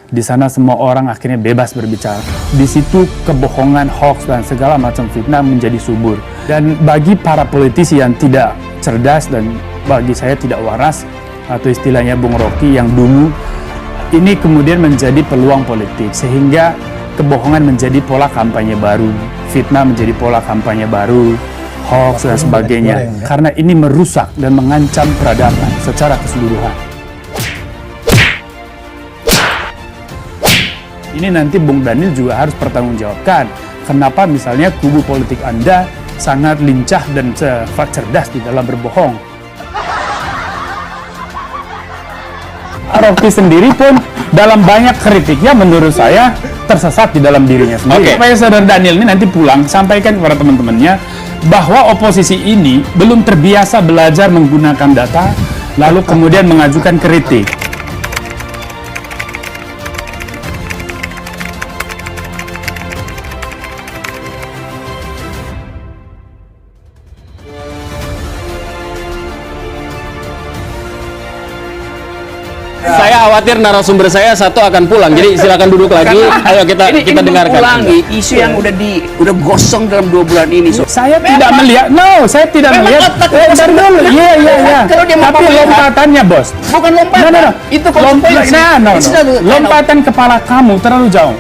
Di sana semua orang akhirnya bebas berbicara. Di situ kebohongan, hoax, dan segala macam fitnah menjadi subur. Dan bagi para politisi yang tidak cerdas dan bagi saya tidak waras, atau istilahnya Bung Rocky yang dungu, ini kemudian menjadi peluang politik. Sehingga kebohongan menjadi pola kampanye baru, fitnah menjadi pola kampanye baru, hoax dan sebagainya. Karena ini merusak dan mengancam peradaban secara keseluruhan. Ini nanti Bung Daniel juga harus bertanggungjawabkan. Kenapa misalnya kubu politik Anda sangat lincah dan cerdas di dalam berbohong. Rocky sendiri pun dalam banyak kritiknya menurut saya tersesat di dalam dirinya sendiri. Supaya Saudara Daniel ini nanti pulang sampaikan kepada teman-temannya bahwa oposisi ini belum terbiasa belajar menggunakan data lalu kemudian mengajukan kritik. Saya khawatir narasumber saya satu akan pulang, jadi silakan duduk lagi. Ayo kita dengarkan. Ulangi isu yang udah gosong dalam 2 bulan ini. Saya tidak melihat, saya tidak melihat. Dari dulu, iya. Tapi lompatannya, bos. Bukan lompatan. No. Itu konsekuensi. Lompatan kepala kamu terlalu jauh.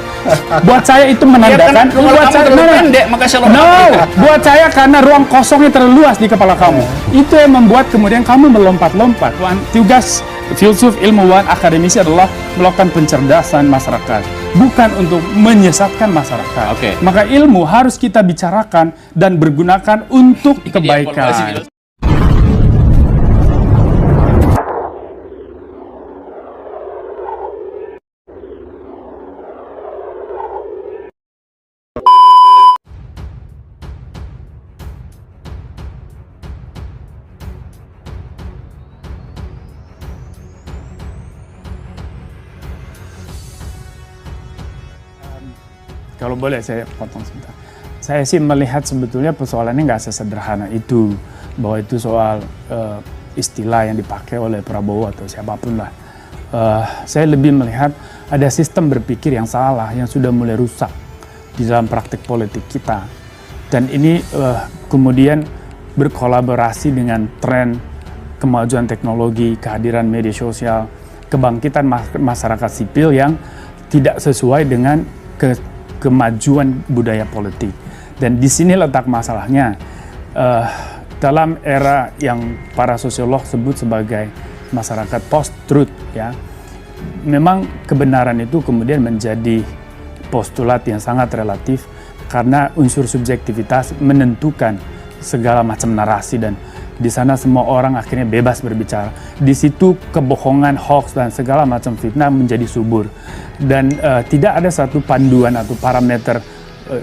Buat saya itu menandakan buat saya pendek, maka saya lompat. Buat saya karena ruang kosongnya terlalu luas di kepala kamu. Itu yang membuat kemudian kamu melompat-lompat. Tugas filsuf, ilmuwan, akademisi adalah melakukan pencerdasan masyarakat, bukan untuk menyesatkan masyarakat. Maka ilmu harus kita bicarakan dan bergunakan untuk kebaikan. Kalau boleh saya potong sebentar. Saya sih melihat sebetulnya persoalannya nggak sesederhana itu, bahwa itu soal istilah yang dipakai oleh Prabowo atau siapapun lah. Saya lebih melihat ada sistem berpikir yang salah yang sudah mulai rusak di dalam praktik politik kita. Dan ini kemudian berkolaborasi dengan tren kemajuan teknologi, kehadiran media sosial, kebangkitan masyarakat sipil yang tidak sesuai dengan kemajuan budaya politik. Dan di sini letak masalahnya. Dalam era yang para sosiolog sebut sebagai masyarakat post-truth, ya, memang kebenaran itu kemudian menjadi postulat yang sangat relatif karena unsur subjektivitas menentukan segala macam narasi, dan di sana semua orang akhirnya bebas berbicara. Di situ kebohongan, hoax, dan segala macam fitnah menjadi subur. Dan tidak ada satu panduan atau parameter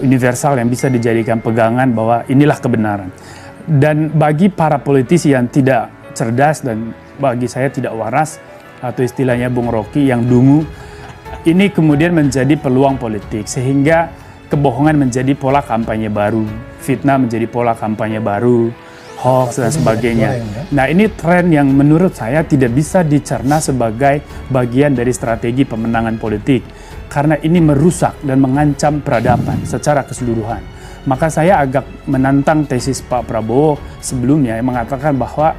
universal yang bisa dijadikan pegangan bahwa inilah kebenaran. Dan bagi para politisi yang tidak cerdas dan bagi saya tidak waras, atau istilahnya Bung Rocky yang dungu, ini kemudian menjadi peluang politik. Sehingga kebohongan menjadi pola kampanye baru, fitnah menjadi pola kampanye baru, hoax dan sebagainya. Nah, ini tren yang menurut saya tidak bisa dicerna sebagai bagian dari strategi pemenangan politik, karena ini merusak dan mengancam peradaban secara keseluruhan. Maka saya agak menantang tesis Pak Prabowo sebelumnya yang mengatakan bahwa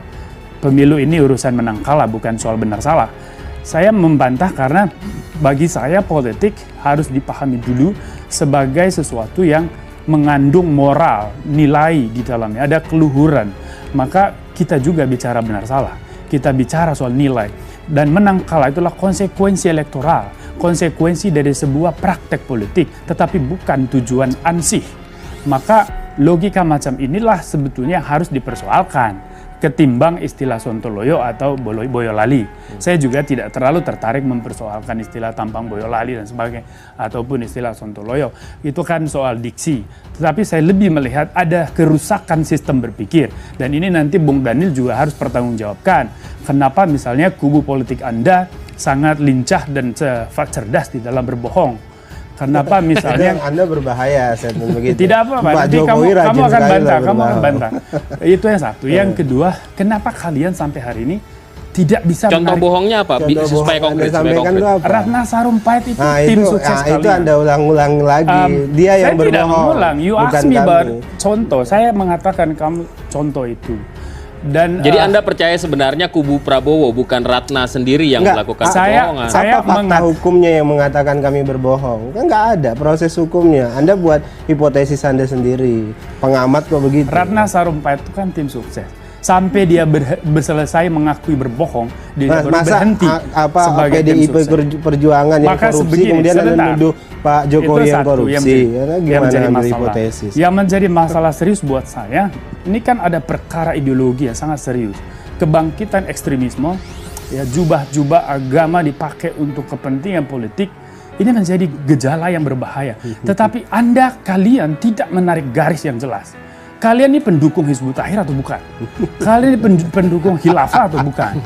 pemilu ini urusan menang kalah, bukan soal benar salah. Saya membantah karena bagi saya politik harus dipahami dulu sebagai sesuatu yang mengandung moral, nilai di dalamnya, ada keluhuran. Maka kita juga bicara benar salah, kita bicara soal nilai. Dan menang kalah itulah konsekuensi elektoral, konsekuensi dari sebuah praktek politik, tetapi bukan tujuan ansih. Maka logika macam inilah sebetulnya harus dipersoalkan ketimbang istilah Sontoloyo atau Boyolali. Saya juga tidak terlalu tertarik mempersoalkan istilah tampang Boyolali dan sebagainya, ataupun istilah Sontoloyo. Itu kan soal diksi. Tetapi saya lebih melihat ada kerusakan sistem berpikir. Dan ini nanti Bung Daniel juga harus bertanggungjawabkan. Kenapa misalnya kubu politik Anda sangat lincah dan cerdas di dalam berbohong. Kenapa misalnya Anda berbahaya, saya begitu. Tidak apa-apa, nanti kamu akan bantah, Itu yang satu. Yang kedua, kenapa kalian sampai hari ini tidak bisa Contoh menarik. bohongnya apa? Supaya konkret, supaya konkret. Ratna Sarumpait itu Nah, tim itu, sukses kalian. itu Anda ulang-ulang lagi. Dia yang saya tidak berbohong. mengulang. You bukan ask me kami. about contoh. Saya mengatakan kamu contoh itu. Dan Jadi Anda percaya sebenarnya kubu Prabowo bukan Ratna sendiri yang Enggak, melakukan saya- kebohongan? saya- Apa fakta hukumnya yang mengatakan kami berbohong? Kan nggak ada proses hukumnya. Anda buat hipotesis Anda sendiri. Pengamat kok begitu. Ratna Sarumpait itu kan tim sukses. Sampai dia selesai mengakui berbohong, dia baru berhenti sebagai tim PDIP sukses. Perjuangan yang Maka korupsi sebegini, kemudian Anda sebentar. menuduh Pak Jokowi Itu yang satu korupsi. Karena yang gimana menjadi ambil masalah. hipotesis? Yang menjadi masalah serius buat saya, ini kan ada perkara ideologi yang sangat serius. Kebangkitan ekstremisme, ya jubah-jubah agama dipakai untuk kepentingan politik, ini menjadi gejala yang berbahaya. Tetapi kalian tidak menarik garis yang jelas. Kalian ini pendukung Hizbut Tahrir atau bukan? Kalian ini pendukung khilafah atau bukan?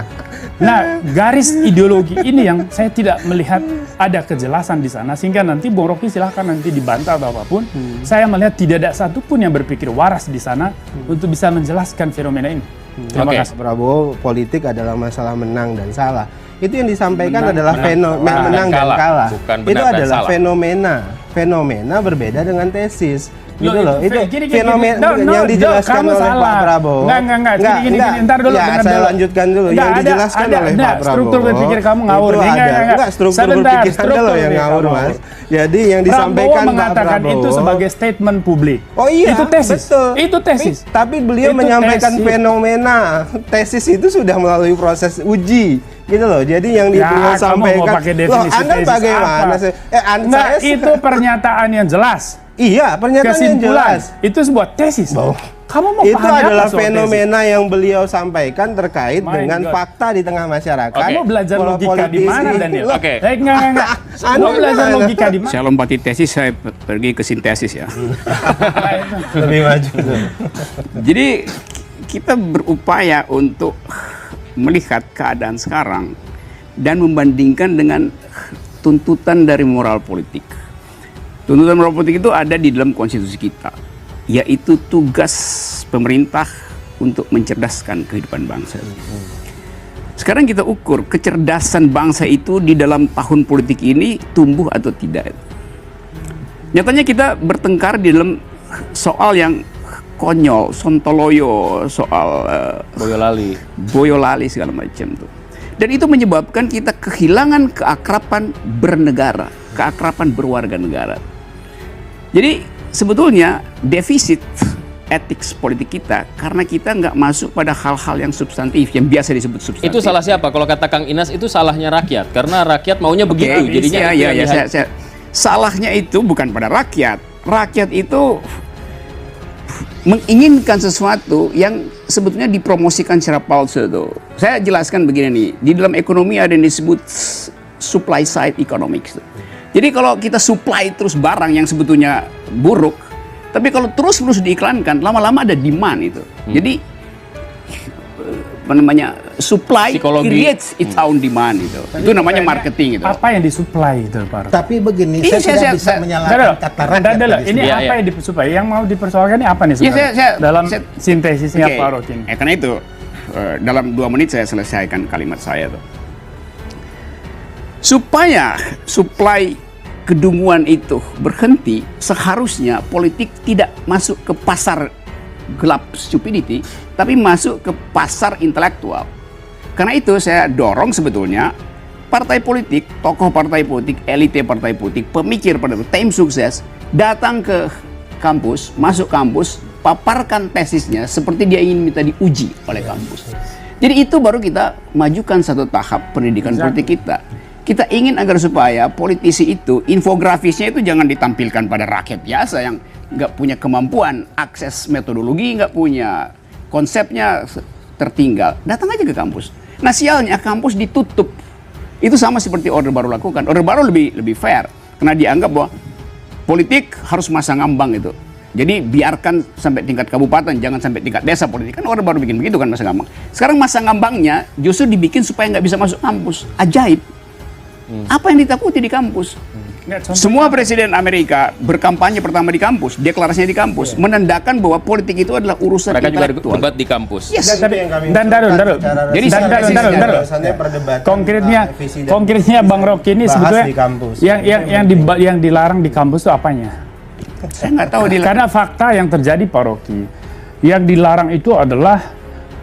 Nah, garis ideologi ini yang saya tidak melihat ada kejelasan di sana, sehingga nanti Bung Rocky silahkan nanti dibantah atau apapun. Saya melihat tidak ada satupun yang berpikir waras di sana untuk bisa menjelaskan fenomena ini. Terima Oke. kasih. Prabowo politik adalah masalah menang dan salah. Itu yang disampaikan Menang- adalah menang dan kalah. Bukan Itu benar dan adalah salah. fenomena berbeda dengan tesis. Gitu loh, itu gini, fenomena yang dijelaskan kamu oleh salah. Pak Prabowo. Enggak, gini, ntar dulu. Ya, dengar saya dulu. lanjutkan dulu. Enggak, Yang dijelaskan oleh Pak Prabowo. Struktur berpikir kamu ngawur. Itu ada. Enggak, struktur Sebentar, berpikir Anda loh yang ngawur, Mas. Jadi yang disampaikan Prabowo Pak mengatakan Prabowo itu sebagai statement publik. Oh iya, itu tesis. betul. Itu tesis. Tapi beliau Itu menyampaikan tesis. fenomena. Tesis itu sudah melalui proses uji, gitu loh. Jadi yang Ya, beliau kamu sampaikan, mau pakai loh, definisi Anda tesis bagaimana apa? sih? Enggak, itu pernyataan yang jelas. Iya, pernyataan yang Kesimpulan. jelas. Itu sebuah tesis. Kamu mau Itu pahami apa adalah soal fenomena yang beliau sampaikan terkait My dengan God. fakta di tengah masyarakat. tesis? Kamu belajar Kalau logika di mana, politisi- Daniel? Loh, Oke. Enggak. Anda Kamu belajar gimana? logika di mana? Saya lompati tesis, saya pergi ke sintesis ya. Lebih maju. Jadi kita berupaya untuk melihat keadaan sekarang dan membandingkan dengan tuntutan dari moral politik. Tuntutan moral politik itu ada di dalam konstitusi kita, yaitu tugas pemerintah untuk mencerdaskan kehidupan bangsa. Sekarang kita ukur kecerdasan bangsa itu di dalam tahun politik ini tumbuh atau tidak. Nyatanya kita bertengkar di dalam soal yang konyol, sontoloyo, soal boyolali segala macam tuh. Dan itu menyebabkan kita kehilangan keakraban bernegara, keakraban berwarga negara. Jadi sebetulnya defisit etik politik kita karena kita nggak masuk pada hal-hal yang substantif, yang biasa disebut substantif. Itu salah siapa? Kalau kata Kang Inas itu salahnya rakyat karena rakyat maunya begitu. Jadinya itu yang salahnya itu bukan pada rakyat. Rakyat itu menginginkan sesuatu yang sebetulnya dipromosikan secara palsu tuh. Saya jelaskan begini nih, di dalam ekonomi ada yang disebut supply side economics. Jadi kalau kita supply terus barang yang sebetulnya buruk, tapi kalau terus-terus diiklankan, lama-lama ada demand itu. Jadi apa namanya, supply Psikologi. creates its own demand itu. Itu namanya marketing itu. Apa yang disuplai itu, Pak? Tapi begini, Ini saya tidak bisa saya- menyalahkan kata rakyat. tadi. Ini Iya, apa iya. yang disuplai? Yang mau dipersoalkan ini apa nih Ya, sebenarnya? Dalam sintesisnya Oke. Pak Rocky ini. Karena itu dalam 2 menit saya selesaikan kalimat saya tuh. Supaya supply kedunguan itu berhenti, seharusnya politik tidak masuk ke pasar gelap stupidity, tapi masuk ke pasar intelektual. Karena itu saya dorong sebetulnya partai politik, tokoh partai politik, elite partai politik, pemikir partai politik, tim sukses datang ke kampus, masuk kampus, paparkan tesisnya seperti dia ingin minta diuji oleh kampus. Jadi itu baru kita majukan satu tahap pendidikan politik kita. Kita ingin agar supaya politisi itu infografisnya itu jangan ditampilkan pada rakyat biasa yang nggak punya kemampuan akses metodologi, nggak punya konsepnya tertinggal. Datang aja ke kampus. Nah sialnya kampus ditutup. Itu sama seperti Orde Baru lakukan. Orde Baru lebih fair karena dianggap bahwa politik harus masa ngambang itu. Jadi biarkan sampai tingkat kabupaten, jangan sampai tingkat desa politik. Kan Orde Baru bikin begitu kan masa ngambang. Sekarang masa ngambangnya justru dibikin supaya nggak bisa masuk kampus. Ajaib. Apa yang ditakuti di kampus? Nggak, contoh- Semua presiden Amerika berkampanye pertama di kampus, deklarasinya di kampus, menandakan bahwa politik itu adalah urusan Mereka juga intelektual. debat di kampus. Yes. Dan daru. Jadi Konkretnya Bang Rocky ini sebetulnya di kampus. yang dilarang di kampus itu apanya? Saya nggak tahu di Karena fakta yang terjadi Pak Rocky, yang dilarang itu adalah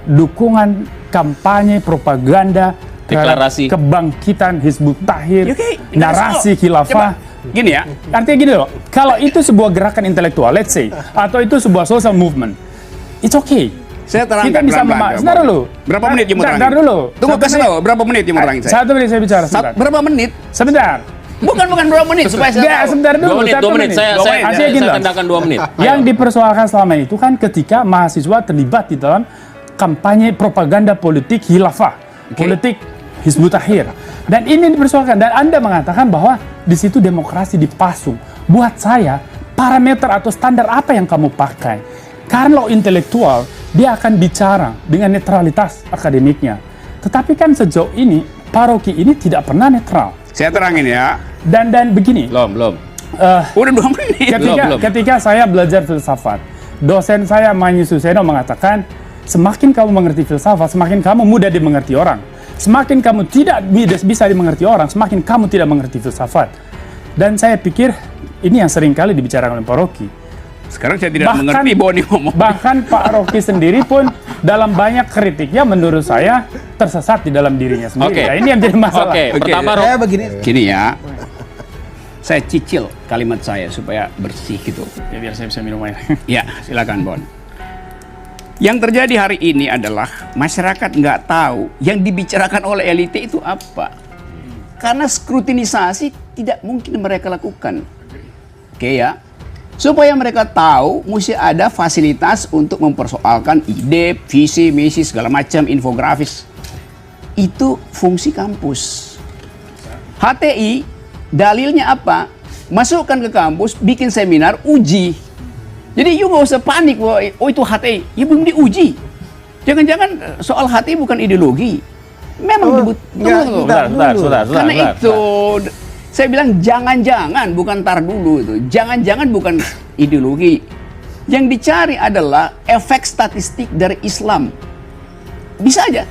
dukungan kampanye propaganda terhadap Deklarasi. kebangkitan Hizbut Tahrir, Ya, oke. narasi khilafah. Coba, gini ya. Artinya gini loh, kalau itu sebuah gerakan intelektual, let's say, atau itu sebuah social movement, it's okay. Saya terangkan Kita bisa pelan-pelan. sebentar dulu. Berapa menit yang mau Bentar terangin? dulu. Tunggu, Satu kasih menit. tahu berapa menit yang mau terangin saya? Satu menit saya bicara sebentar. Berapa menit? Sebentar. Bukan berapa menit supaya saya Enggak, tahu. sebentar dulu. 2 menit, satu 2 menit. Saya Artinya gini loh. tendangkan 2 menit. Yang dipersoalkan selama itu kan ketika mahasiswa terlibat di dalam kampanye propaganda politik khilafah, politik Hizbut Tahrir. Dan ini dipersoalkan, dan Anda mengatakan bahwa di situ demokrasi dipasung. Buat saya, parameter atau standar apa yang kamu pakai? Karena lo intelektual, dia akan bicara dengan netralitas akademiknya. Tetapi kan sejauh ini, Pak Rocky ini tidak pernah netral. Saya terangin ya. Dan begini, Belum. Udah 2 menit. Belum. ketika saya belajar filsafat, dosen saya Manyu Suseno mengatakan, semakin kamu mengerti filsafat, semakin kamu mudah dimengerti orang. Semakin kamu tidak bisa dimengerti orang, semakin kamu tidak mengerti filsafat. Dan saya pikir ini yang sering kali dibicarakan oleh Pak Rocky. Sekarang saya tidak mengerti Boni ngomong. Bahkan Pak Rocky sendiri pun dalam banyak kritiknya menurut saya tersesat di dalam dirinya sendiri. Oke. Nah, ini yang jadi masalah. Oke, pertama Saya begini, Gini ya. Saya cicil kalimat saya supaya bersih gitu. Ya, biar saya bisa minum air. Ya, silakan Bon. Yang terjadi hari ini adalah masyarakat nggak tahu yang dibicarakan oleh elite itu apa. Karena skrutinisasi tidak mungkin mereka lakukan. Oke ya. Supaya mereka tahu, mesti ada fasilitas untuk mempersoalkan ide, visi, misi, segala macam, infografis. Itu fungsi kampus. HTI, dalilnya apa? Masukkan ke kampus, bikin seminar, uji. Jadi you nggak usah panik, oh itu HTI, ya belum diuji. Jangan-jangan soal HTI bukan ideologi. Memang Sebentar. itu saya bilang jangan-jangan bukan tar dulu itu. Jangan-jangan bukan ideologi. Yang dicari adalah efek statistik dari Islam. Bisa aja.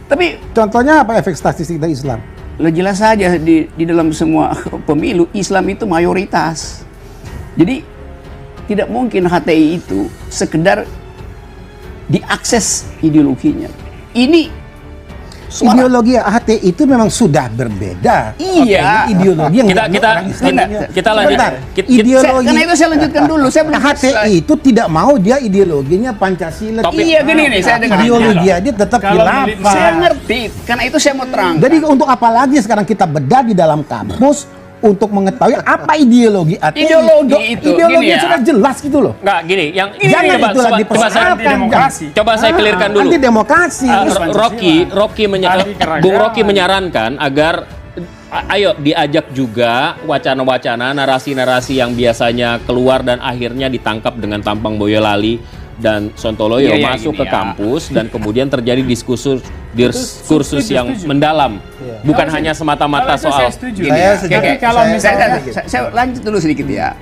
Tapi Contohnya apa efek statistik dari Islam? lo jelas saja di dalam semua pemilu Islam itu mayoritas. Jadi tidak mungkin HTI itu sekedar diakses ideologinya. Ini suara. Ideologi HTI itu memang sudah berbeda. Iya. Oke, ideologi yang kita lanjut. Sebentar. Ideologi Karena itu saya lanjutkan dulu. Saya belum HTI itu tidak mau dia ideologinya Pancasila. Iya gini nih saya dengar. Ideologi dia tetap Kalau khilafah. Saya ngerti. Karena itu saya mau terang. Jadi untuk apa lagi sekarang kita bedah di dalam kampus untuk mengetahui apa ideologi HTI? Ideologi itu, Ideologi gini ya. sudah jelas gitu loh. Enggak, gini, yang Jangan coba, itu lagi coba saya dipersoalkan. coba saya clearkan dulu. Anti demokrasi. Bung Rocky menyarankan agar ayo diajak juga wacana-wacana, narasi-narasi yang biasanya keluar dan akhirnya ditangkap dengan tampang Boyolali dan Sontoloyo Iya, masuk gini ke ya. kampus dan kemudian terjadi diskursus Setuju, yang setuju. mendalam, bukan hanya semata-mata Kalau itu soal saya setuju. Gini Saya ya. setuju. Oke, Kalau misalnya saya lanjut dulu sedikit ya.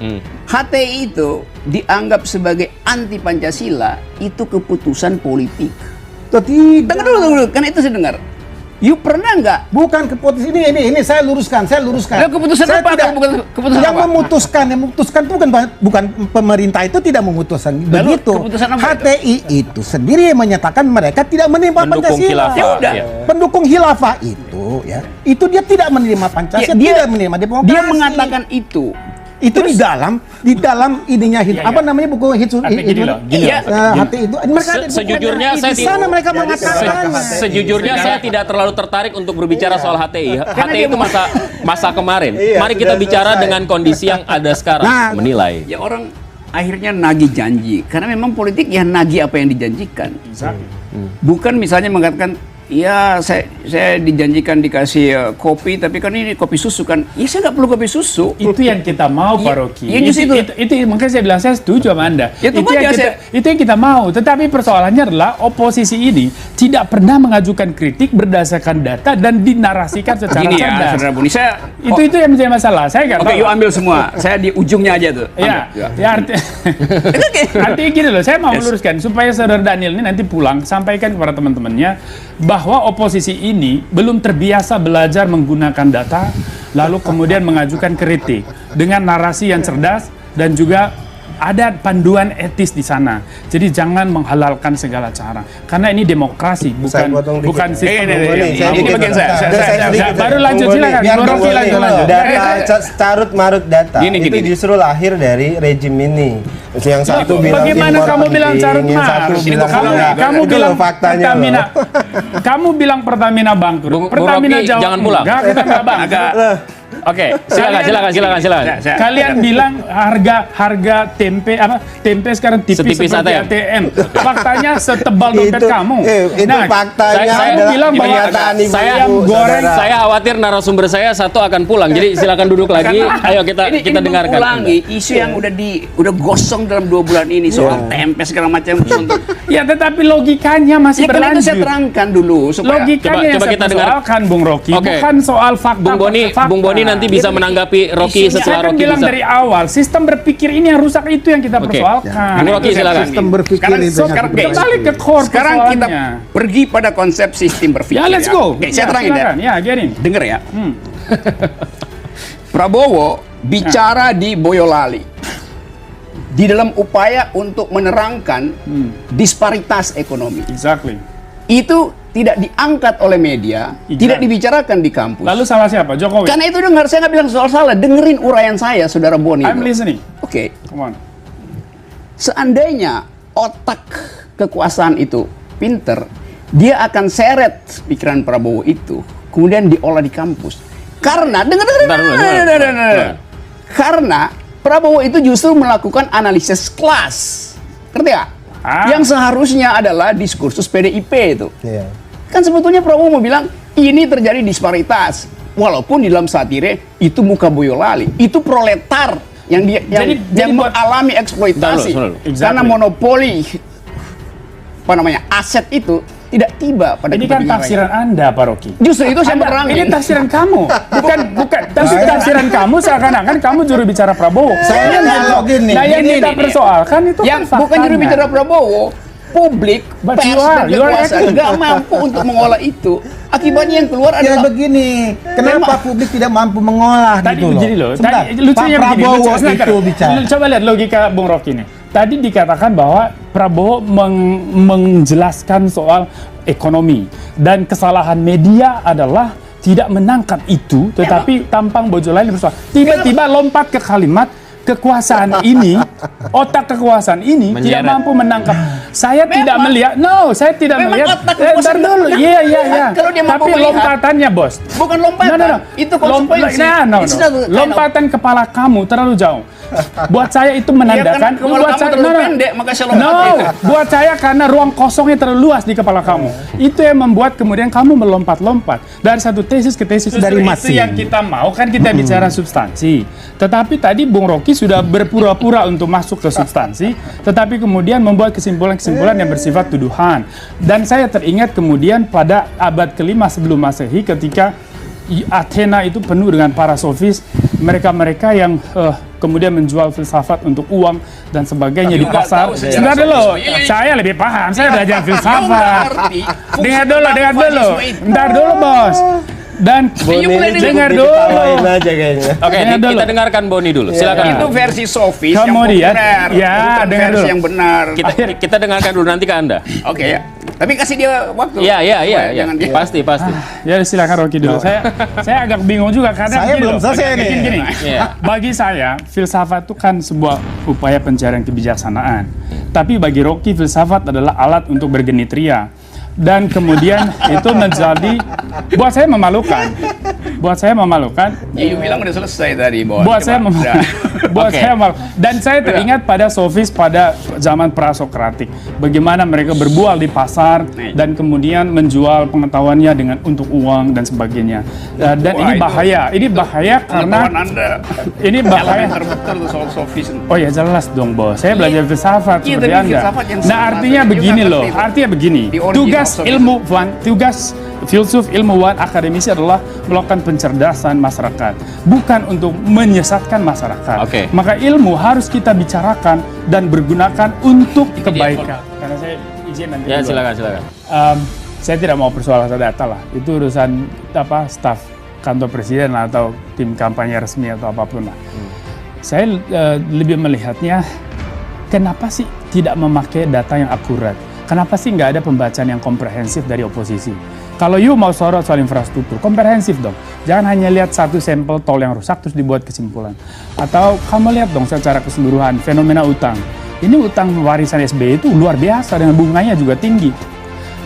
HTI itu dianggap sebagai anti Pancasila itu keputusan politik. Tidak. Dengar dulu, karena itu saya dengar. You pernah nggak? Bukan keputusan ini saya luruskan. Lah, keputusan Saya apa? tidak- Bukan keputusan yang apa? memutuskan itu bukan pemerintah itu tidak memutuskan Lalu, begitu. keputusan apa HTI itu sendiri yang menyatakan mereka tidak menerima Mendukung Pancasila. khilafah. Ya udah. Iya. Pendukung khilafah itu ya, itu dia tidak menerima Pancasila, tidak menerima demokrasi. Dia mengatakan itu. itu di dalam idenya apa namanya buku Hitsu Tapi gini loh, Iya. HTI itu mereka ada di Sejujurnya buku, saya di sana tidak- mereka mengatakan Sejujurnya saya tidak terlalu tertarik untuk berbicara soal HTI. HTI itu masa kemarin. Iya, Mari kita sudah bicara selesai. dengan kondisi yang ada sekarang. Nah, Menilai. Ya orang akhirnya nagih janji. Karena memang politik ya nagih apa yang dijanjikan. Bukan misalnya mengatakan, ya saya saya dijanjikan dikasih kopi, tapi kan ini kopi susu kan. Ya saya nggak perlu kopi susu. Itu yang kita mau, Pak Rocky. Ya, itu makanya saya bilang saya setuju sama Anda. Ya, itu yang kita mau. Tetapi persoalannya adalah oposisi ini tidak pernah mengajukan kritik berdasarkan data dan dinarasikan secara Gini ya, cerdas. Saudara Buni, saya Itu yang menjadi masalah. Saya nggak Oke, tahu. yuk ambil semua. Saya di ujungnya aja tuh. Ya, Ambil. ya artinya gini loh, saya mau meluruskan supaya saudara Daniel ini nanti pulang sampaikan kepada teman-temannya bahwa oposisi ini belum terbiasa belajar menggunakan data, lalu kemudian mengajukan kritik dengan narasi yang cerdas dan juga ada panduan etis di sana. Jadi jangan menghalalkan segala cara. Karena ini demokrasi, Saya potong dikit. bukan sistem. Ini bagian saya. Baru lanjut, silakan. Biar Bung Rocky lanjut. Data carut marut data Gini. itu justru lahir dari rejim ini. Yang satu bilang bagaimana impor kamu penting, bilang carut yang satu marut? bilang Kamu Itu bilang loh faktanya Pertamina. loh. Kamu bilang Pertamina bangkrut. Bung Pertamina Rocky, jawab jangan pulang. enggak, kita enggak bangkrut. Oke, silakan. Kalian bilang harga tempe sekarang tipis Setipis seperti ATM. Faktanya setebal dompet kamu. Itu faktanya saya adalah bilang bahwa pernyataan ibu saya goreng, saudara. Saya khawatir narasumber saya satu akan pulang. Jadi silakan duduk lagi. Ayo kita dengarkan. Ulangi isu yang udah gosong dalam 2 bulan ini soal tempe segala macam. Ya, tetapi logikanya masih Ya karena itu saya berlanjut. terangkan dulu supaya Logikanya yang coba saya kita dengar. persoalkan, Bung Rocky, Oke. bukan soal fakta. Bung Boni nanti bisa menanggapi Rocky Saya setelah kan Rocky bilang bisa. dari awal, sistem berpikir ini yang rusak, itu yang kita Oke. persoalkan. Bung Rocky silakan. Sistem berpikir Sekarang, itu sekarang, yang Kembali ke core sekarang kita persoalannya. pergi pada konsep sistem berpikir. Ya, let's go. Oke, saya terangin ya. silakan. Ya, get in. Dengar ya. Prabowo bicara di Boyolali di dalam upaya untuk menerangkan disparitas ekonomi. Exactly. Itu tidak diangkat oleh media, Exactly. tidak dibicarakan di kampus. Lalu salah siapa? Jokowi. Karena itu dengar, saya nggak bilang soal salah. Dengerin uraian saya, Saudara Boni. I'm listening. Oke, Come on. seandainya otak kekuasaan itu pinter, dia akan seret pikiran Prabowo itu, kemudian diolah di kampus. Karena Bentar dulu. karena Prabowo itu justru melakukan analisis kelas, ngerti nggak? Yang seharusnya adalah diskursus PDIP itu. Iya. Kan sebetulnya Prabowo mau bilang ini terjadi disparitas, walaupun di dalam satire itu muka Boyolali, itu proletar yang Jadi mengalami eksploitasi Dulu. karena monopoli aset itu tidak tiba pada Ini kan kepentingan tafsiran Anda, Pak Rocky. rakyat. Justru itu saya Ini menerangin. tafsiran kamu, bukan tafsiran kamu seakan-akan kamu juru bicara Prabowo. Saya dialog gini. Nah, yang Gini, kita nih. persoalkan itu Yang kan bukan juru faktanya. bicara Prabowo, publik, But pers, you are dan kekuasaan acting. nggak mampu untuk mengolah itu. Akibatnya yang keluar Ya adalah begini, kenapa publik tidak mampu mengolah Tadi gitu loh? begini loh, Sebentar, tadi lucunya Pak begini, Prabowo sebentar. itu bicara. Coba lihat logika Bung Rocky ini. Tadi dikatakan bahwa Prabowo menjelaskan soal ekonomi dan kesalahan media adalah tidak menangkap itu, tetapi tampang Boyolali bersoal. Tiba-tiba lompat ke kalimat kekuasaan ini, otak kekuasaan ini tidak Menyeret. mampu menangkap. Saya tidak melihat, saya tidak Memang melihat. otak kekuasaan Ntar dulu, nggak- iya. Kalau dia mampu Tapi melihat- lompatannya, bos. bukan lompatan. No. Itu konsekuensi. It's not a kind of- Lompatan kepala kamu terlalu jauh. Buat saya itu Iya, menandakan karena kepala kamu terlalu pendek, maka saya lompatin. buat saya karena ruang kosongnya terlalu luas di kepala kamu. Itu yang membuat kemudian kamu melompat-lompat dari satu tesis ke tesis. Dari Justru masing. itu yang kita mau, kan kita bicara substansi. Tetapi tadi Bung Rocky sudah berpura-pura untuk masuk ke substansi, tetapi kemudian membuat kesimpulan-kesimpulan yang bersifat tuduhan. Dan saya teringat kemudian pada abad ke-5 sebelum Masehi ketika Athena itu penuh dengan para sofis, mereka-mereka yang kemudian menjual filsafat untuk uang dan sebagainya di nggak pasar. tahu sejarah Sebentar dulu, sofisme. Iya. saya lebih paham, saya belajar filsafat. ngerti. Dengar dulu, Fungsi bentar dulu bos. Dan dengar dulu. Diketawain aja kayaknya. Oke, Dengar dulu. kita dengarkan Boni dulu. Silakan. Itu versi sofis Kemudian, yang populer, ya, bukan dengar versi dulu. yang benar. Kita dengarkan dulu nanti ke Anda. Oke ya. Tapi kasih dia waktu. Iya. Jangan dia. Pasti. Ya silakan Rocky dulu. Saya agak bingung juga karena Saya begini belum loh. selesai nih. Gini. Iya. Bagi saya filsafat itu kan sebuah upaya pencarian kebijaksanaan. Tapi bagi Rocky filsafat adalah alat untuk bergenitria. Dan kemudian itu menjadi buat saya memalukan. buat saya memalukan. You bilang udah selesai tadi bahwa Buat saya buat Oke. saya dan saya teringat pada sofis pada zaman prasokratik, bagaimana mereka berbual di pasar dan kemudian menjual pengetahuannya dengan untuk uang dan sebagainya. Dan ini bahaya karena Anda ini bahaya. terbukti soal sofis. Oh ya jelas dong bos, saya belajar filsafat Iya, seperti tapi Anda. filsafat yang Nah artinya juga begini ngerti loh, itu. artinya begini. The origin Tugas of ilmuwan, tugas filsuf, ilmuwan, akademisi adalah melakukan pencerdasan masyarakat, bukan untuk menyesatkan masyarakat. Oke. Maka ilmu harus kita bicarakan dan bergunakan untuk kebaikan. Karena saya izin nanti. Ya, dulu. silakan. Saya tidak mau persoalan data lah. Itu urusan staf kantor presiden atau tim kampanye resmi atau apapun lah. Saya lebih melihatnya, kenapa sih tidak memakai data yang akurat? Kenapa sih nggak ada pembacaan yang komprehensif dari oposisi? Kalau you mau sorot soal infrastruktur, komprehensif dong. Jangan hanya lihat satu sampel tol yang rusak terus dibuat kesimpulan. Atau kamu lihat dong secara keseluruhan fenomena utang. Ini utang warisan SBY itu luar biasa dengan bunganya juga tinggi.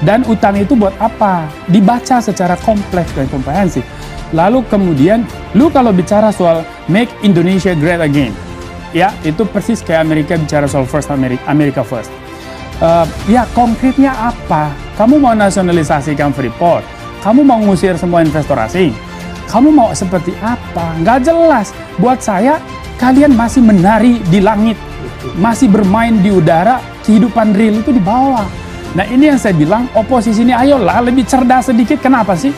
Dan utang itu buat apa? Dibaca secara kompleks dan komprehensif. Lalu kemudian, lu kalau bicara soal make Indonesia great again, ya itu persis kayak Amerika bicara soal first America first. Ya konkretnya apa? Kamu mau nasionalisasikan Freeport? Kamu mau ngusir semua investor asing? Kamu mau seperti apa? Nggak jelas. Buat saya, kalian masih menari di langit, masih bermain di udara, kehidupan real itu di bawah. Nah ini yang saya bilang, oposisi ini ayolah lebih cerdas sedikit. Kenapa sih?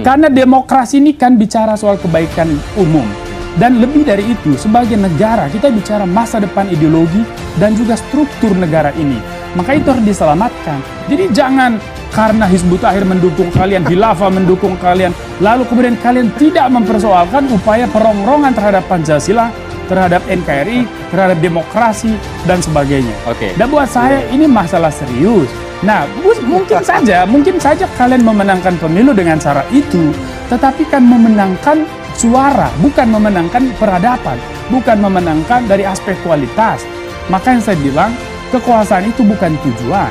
Karena demokrasi ini kan bicara soal kebaikan umum. Dan lebih dari itu, sebagai negara kita bicara masa depan ideologi dan juga struktur negara ini. Maka itu harus diselamatkan. Jadi jangan karena Hizbut Tahrir mendukung kalian, Khilafah mendukung kalian, lalu kemudian kalian tidak mempersoalkan upaya perongrongan terhadap Pancasila, terhadap NKRI, terhadap demokrasi, dan sebagainya. Oke. Dan buat saya ini masalah serius. Nah, mungkin saja kalian memenangkan pemilu dengan cara itu, tetapi kan memenangkan suara, bukan memenangkan peradaban, bukan memenangkan dari aspek kualitas. Maka yang saya bilang, kekuasaan itu bukan tujuan.